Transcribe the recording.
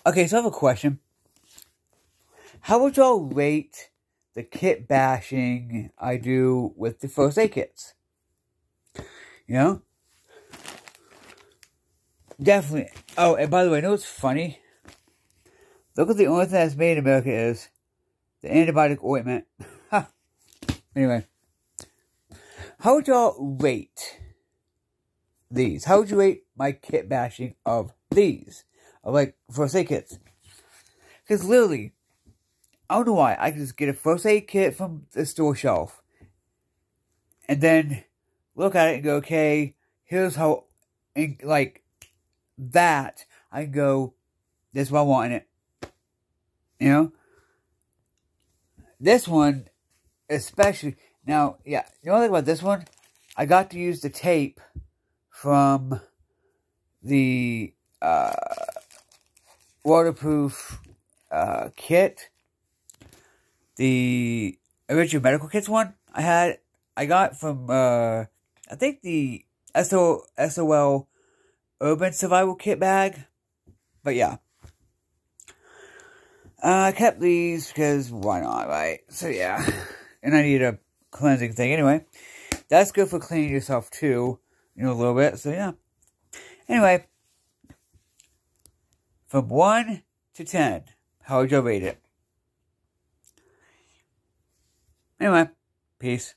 Okay, so I have a question. How would y'all rate the kit bashing I do with the first aid kits? You know? Definitely. Oh, and by the way, you know what's funny? Look at the only thing that's made in America is the antibiotic ointment. Anyway. How would y'all rate these? How would you rate my kit bashing of these? Of like first aid kits? Because literally, I don't know why. I can just get a first aid kit from the store shelf. And then look at it and go, okay, here's how, like, that. I can go, this is what I want in it. You know? This one, especially, now, yeah, you know what I think about this one? I got to use the tape from the waterproof kit. The original medical kits one I got from, I think the SOL Urban Survival Kit bag. But yeah. I kept these because why not, right? So yeah. And I need a cleansing thing. Anyway, that's good for cleaning yourself too. You know, a little bit. So yeah. Anyway. From 1 to 10. How would you rate it? Anyway. Peace.